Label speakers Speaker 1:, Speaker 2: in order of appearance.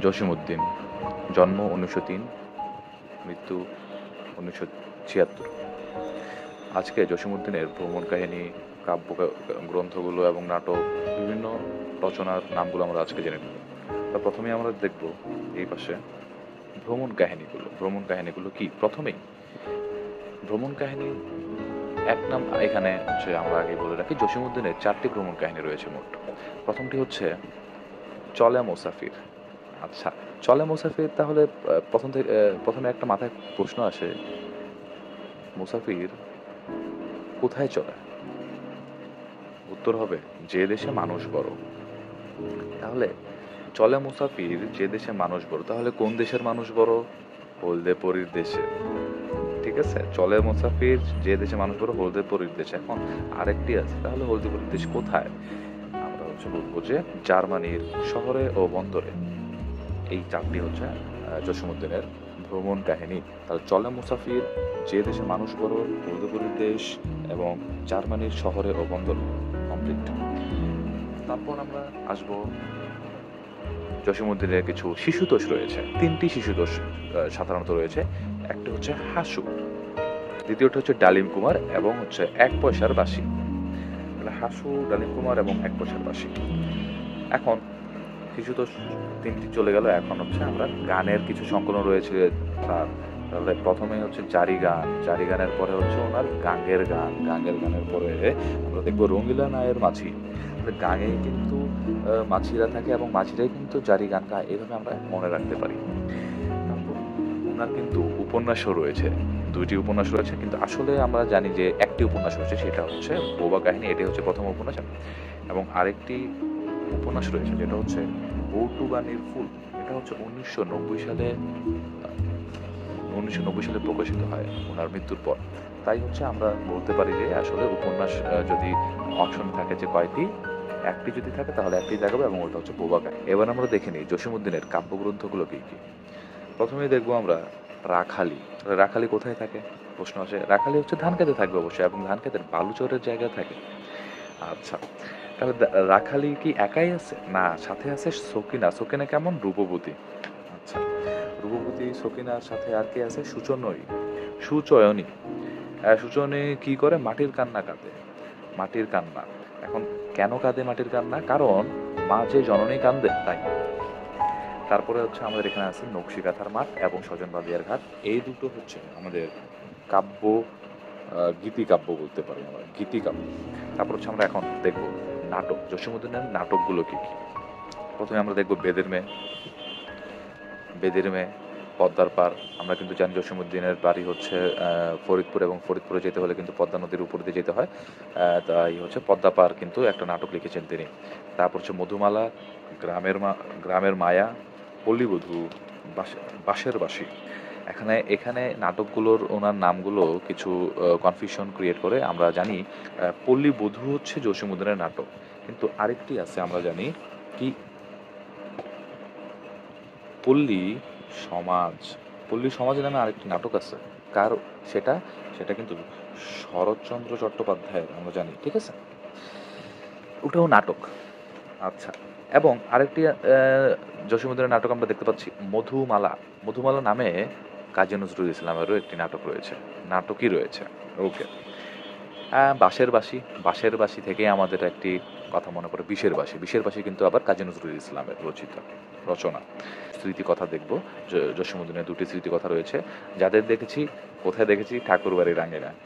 Speaker 1: জসীমউদ্দীন, জন্ম 1903, মৃত্যু 1976। আজকে জসীমউদ্দীনের ভ্রমণ কাহিনী, কাব্য গ্রন্থগুলো এবং নাটক, বিভিন্ন রচনার নামগুলো আমরা আজকে জেনে নেব। তা প্রথমেই আমরা দেখব এই পাশে ভ্রমণ কাহিনীগুলো কি। প্রথমেই ভ্রমণ কাহিনী এক নাম এখানে হচ্ছে, আমরা আগে বলে রাখি জসীমউদ্দীনের 4টি ভ্রমণ কাহিনী রয়েছে মোট। প্রথমটি হচ্ছে চলে মুসাফির। আচ্ছা, চলে মুসাফির, তাহলে প্রথমে একটা মাথায় প্রশ্ন আসে, মুসাফির কোথায় চলে? উত্তর হবে যে দেশে মানুষ বড়। তাহলে চলে মুসাফির যে দেশে মানুষ বড়, তাহলে কোন দেশের মানুষ বড়? হলদেপরির দেশে। ঠিক আছে, চলে মুসাফির যে দেশে মানুষ বড়, হলদেপরির দেশে। এখন আরেকটি আছে, তাহলে হলদেপরির দেশ কোথায়? আমরা হচ্ছে বলবো যে জার্মানির শহরে ও বন্দরে। এই 4টি হচ্ছে জসীমউদ্দীনের ভ্রমণ কাহিনী। তাহলে চলে মুসাফির, যে দেশে মানুষ বড়, হলদেপরির দেশ এবং জার্মানির শহরে ও বন্দরে। কমপ্লিট। তারপর আমরা আসবো জসীমউদ্দীনের কিছু শিশুতোষ রয়েছে। 3টি শিশুতোষ সাধারণত রয়েছে। একটা হচ্ছে হাসু, দ্বিতীয়টা হচ্ছে ডালিম কুমার এবং হচ্ছে 1 পয়সার বাঁশি। হাসু, ডালিম কুমার এবং 1 পয়সার বাঁশি। এখন শিশুতোষ 3টি চলে গেল। এখন হচ্ছে আমরা গানের কিছু সংকলন রয়েছে তার। তাহলে প্রথমে হচ্ছে জারি গানের পরে হচ্ছে ওনার গাঙ্গের গানের পরে আমরা দেখবো রঙ্গিলা নায়ের মাঝি। গাঙে কিন্তু মাঝিরা থাকে এবং মাঝিরাই কিন্তু জারি গান গায়, এইভাবে আমরা মনে রাখতে পারি। তারপর ওনার কিন্তু উপন্যাসও রয়েছে, 2টি উপন্যাস রয়েছে, কিন্তু আসলে আমরা জানি যে একটি উপন্যাস রয়েছে, সেটা হচ্ছে বোবা কাহিনী। এটাই হচ্ছে প্রথম উপন্যাস। এবং আরেকটি উপন্যাস রয়েছে যেটা হচ্ছে বৌটুবানির ফুল। এটা হচ্ছে 1990 সালে প্রকাশিত হয় ওনার মৃত্যুর পর। তাই হচ্ছে আমরা বলতে পারি যে আসলে উপন্যাস যদি অপশন থাকে যে কয়টি, একটি যদি থাকে তাহলে একটি দেখাবো এবং ওটা হচ্ছে বোবা কাহিনী। এবার আমরা দেখে নিই জসীমউদ্দীনের কাব্যগ্রন্থগুলো কি কি। প্রথমেই দেখবো আমরা রাখালি। রাখালি কোথায় থাকে প্রশ্ন আসে। রাখালি হচ্ছে ধান খেতে থাকবে অবশ্যই, এবং ধান খেতের বালুচরের জায়গা থাকে। আচ্ছা, তাহলে রাখালি কি একাই আছে? না, সাথে আছে সকিনা। সকিনা কেমন? রূপবতী। আচ্ছা, রূপবতী, সকিনার সাথে আর কে আছে? সুচয়নী। সুচয়নী কি করে? মাটির কান্না কাঁদে। মাটির কান্না। এখন কেন কাঁদে মাটির কান্না? কারণ মা যে জননী কান্দে, তাই। তারপরে হচ্ছে আমাদের এখানে আছে নকশিকাঁথার মাঠ এবং স্বজনবাদিয়ার ঘাট। এই দুটো হচ্ছে আমাদের কাব্য, গীতিকাব্য বলতে পারি আমরা, গীতিকাব্য। তারপর হচ্ছে আমরা এখন দেখব নাটক, জসীমউদ্দীনের নাটকগুলো কি কি। প্রথমে আমরা দেখব বেদের মেয়ে, পদ্মার পার। আমরা কিন্তু জানি জসীমউদ্দীনের বাড়ি হচ্ছে ফরিদপুর, এবং ফরিদপুরে যেতে হলে কিন্তু পদ্মা নদীর উপর দিয়ে যেতে হয়। তাই হচ্ছে পদ্মা পার কিন্তু একটা নাটক লিখেছেন তিনি। তারপর হচ্ছে মধুমালা, গ্রামের মায়া, পল্লীবধূ, বাঁশের বাঁশি। এখানে নাটকগুলোর ওনার নামগুলো কিছু কনফিউশন ক্রিয়েট করে। আমরা জানি পল্লীবধূ হচ্ছে জসীমউদ্দীনের নাটক, কিন্তু আরেকটি আছে আমরা জানি কি, পল্লী সমাজ। পল্লী সমাজ নামে আরেকটি নাটক আছে। কার সেটা? সেটা কিন্তু শরৎচন্দ্র চট্টোপাধ্যায়ের, আমরা জানি। ঠিক আছে, ওটাও নাটক। আচ্ছা, এবং আরেকটি জসীমউদ্দীনের নাটক আমরা দেখতে পাচ্ছি মধুমালা। মধুমালা নামে কাজী নজরুল ইসলামেরও একটি নাটকই রয়েছে। ওকে। বাঁশের বাঁশি থেকে আমাদের একটি কথা মনে পড়ে, বিষের বাঁশি কিন্তু আবার কাজী নজরুল ইসলামের রচনা। স্মৃতিকথা দেখব। জসীমউদ্দীনের 2টি স্মৃতিকথা রয়েছে, যাদের দেখেছি, কোথায় দেখেছি? ঠাকুরবাড়ির আঙিনায়।